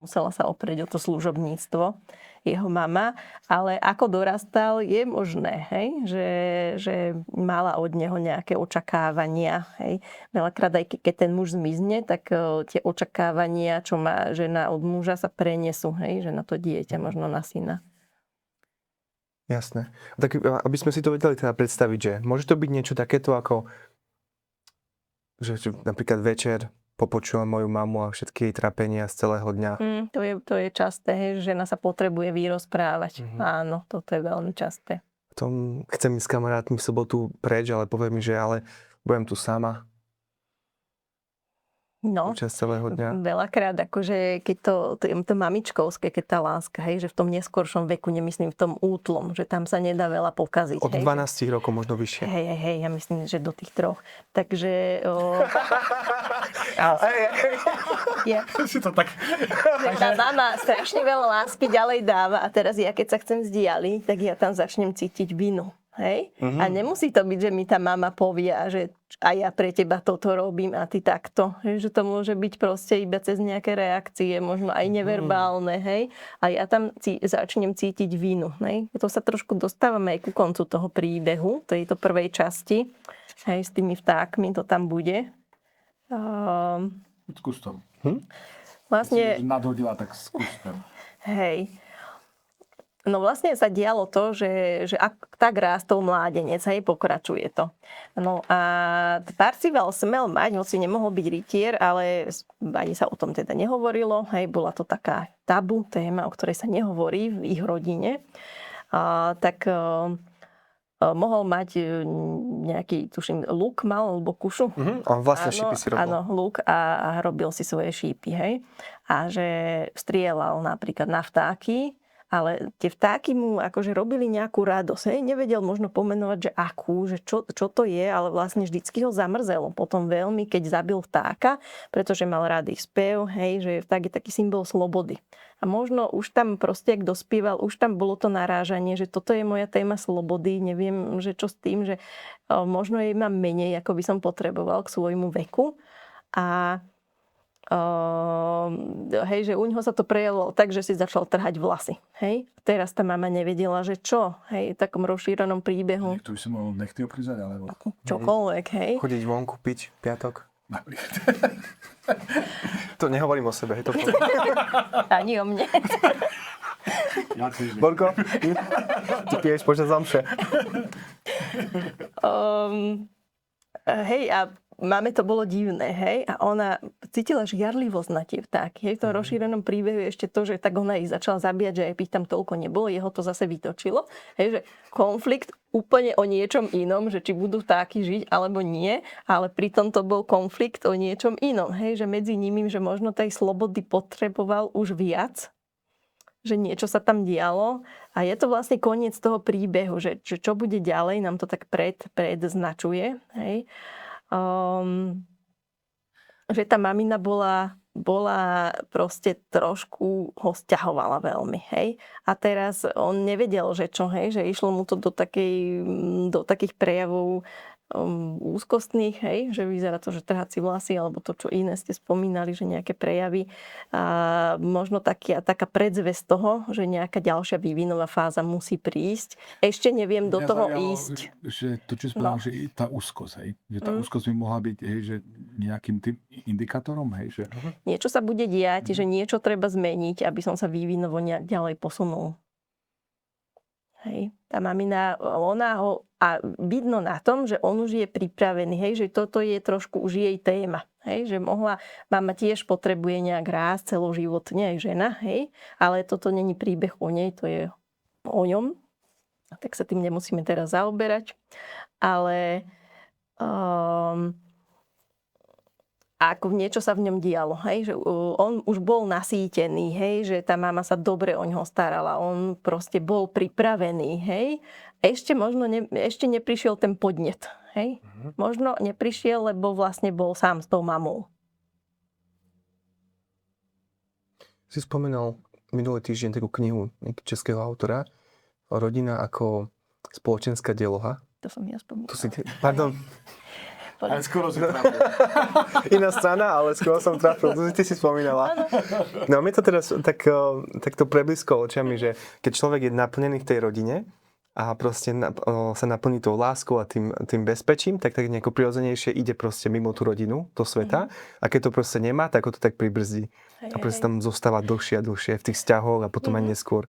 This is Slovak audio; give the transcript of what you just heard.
musela sa oprieť o to služobníctvo, jeho mama, ale ako dorastal, je možné, hej, že mala od neho nejaké očakávania. Hej. Veľakrát aj keď ten muž zmizne, tak tie očakávania, čo má žena od muža, sa prenesú, hej, že na to dieťa, možno na syna. Jasné. Tak aby sme si to vedeli teda predstaviť, že môže to byť niečo takéto ako, že napríklad večer popočujem moju mamu a všetky jej trápenia z celého dňa. To je časté, hej, že žena sa potrebuje vyrozprávať. Áno, toto je veľmi časté. Potom chcem ísť s kamarátmi v sobotu preč, ale povie mi, že ale budem tu sama. No, počas celého dňa. Veľakrát, akože keď to mamičkovské, keď tá láska, hej, že v tom neskoršom veku, nemyslím v tom útlom, že tam sa nedá veľa pokaziť. Od 12 rokov možno vyššie. Hej, ja myslím, že do tých 3. Takže... Si to tak... Tá mama strašne veľa lásky ďalej dáva a teraz ja, keď sa chcem vzdialiť, tak ja tam začnem cítiť vinu. Hej? A nemusí to byť, že mi tá mama povie, že a ja pre teba toto robím a ty takto. Hej? Že to môže byť proste iba cez nejaké reakcie, možno aj neverbálne. Hej? A ja tam začnem cítiť vinu. Hej? To sa trošku dostávame aj ku koncu toho príbehu, tejto prvej časti. Hej, s tými vtákmi to tam bude. Skús to. Vlastne... Si nadhodila, tak skús to. Hej. No vlastne sa dialo to, že tak rástol mládenec, hej, pokračuje to. No a Parzival smel mať, hoci nemohol byť rytier, ale ani sa o tom teda nehovorilo, hej, bola to taká tabu téma, o ktorej sa nehovorí v ich rodine. Mohol mať nejaký, tuším, luk mal, alebo kušu. On vlastne šípy si robil. Áno, luk a robil si svoje šípy, hej. A že strieľal napríklad na vtáky, ale tie vtáky mu akože robili nejakú radosť. Hej? Nevedel možno pomenovať, že akú, že čo to je, ale vlastne vždycky ho zamrzelo potom veľmi, keď zabil vtáka, pretože mal rád ich spev, hej, že vták je taký symbol slobody. A možno už tam proste, ak dospieval, už tam bolo to narážanie, že toto je moja téma slobody, neviem, že čo s tým, že možno jej mám menej, ako by som potreboval k svojmu veku. A hej, že u neho sa to prejavilo tak, že si začal trhať vlasy. Hej? Teraz tá mama nevedela, že čo, hej, v takom rozšírenom príbehu. Tu by som mohol nechty oprizať, alebo... Čokoľvek, hej. Chodiť vonku, piť, piatok. To nehovorím o sebe, hej, to poviem. Ani o mne. Ja tiež. Borko, ty piješ počas zamše. Hej, a máme to bolo divné, hej, a ona cítila žiarlivosť na tie vtáky. Hej, v tom rozšírenom príbehu je ešte to, že tak ona ich začala zabíjať, že aj ich tam toľko nebolo, jeho to zase vytočilo. Hej, že konflikt úplne o niečom inom, že či budú vtáky žiť alebo nie, ale pritom to bol konflikt o niečom inom. Hej, že medzi nimi, že možno tej slobody potreboval už viac, že niečo sa tam dialo a je to vlastne koniec toho príbehu, že čo bude ďalej, nám to tak predznačuje, hej. Že tá mamina bola proste trošku ho sťahovala veľmi, hej. A teraz on nevedel, že čo, hej, že išlo mu to do takých prejavov úzkostných, hej, že vyzerá to, že trhať si vlasy, alebo to, čo iné ste spomínali, že nejaké prejavy. A možno taká predzvesť toho, že nejaká ďalšia vývinová fáza musí prísť. Ešte neviem do toho ísť. Že to, čo spomínal, že tá úzkosť, hej, že tá úzkosť by mohla byť, hej, že nejakým tým indikátorom, hej, že... Niečo sa bude diať, že niečo treba zmeniť, aby som sa vývinovo nejak ďalej posunul. Hej, tá mamina, ona ho, a vidno na tom, že on už je pripravený, hej, že toto je trošku už jej téma, hej, že mama tiež potrebuje nejak rásť celoživotne, aj žena, hej, ale toto není príbeh o nej, to je o ňom, tak sa tým nemusíme teraz zaoberať, ale ako niečo sa v ňom dialo, hej, že on už bol nasýtený, hej, že tá mama sa dobre o ňoho starala, on proste bol pripravený, hej. Ešte neprišiel ten podnet, hej. Možno neprišiel, lebo vlastne bol sám s tou mamou. Si spomenal minulý týždeň takú knihu českého autora Rodina ako spoločenská deloha. To som ja spomínala. Pardon. odpoveď. Ale skoro si trafil. Iná strana, ale skôr som trafil, to si ty si spomínala. No mi to teraz takto preblisklo očami, že keď človek je naplnený v tej rodine a proste sa naplní tou láskou a tým bezpečím, tak nejako prirodzenejšie ide proste mimo tú rodinu, do sveta. A keď to proste nemá, tak ho to tak pribrzdí. A proste tam zostáva dlhšie a dlhšie v tých vzťahoch a potom aj neskôr.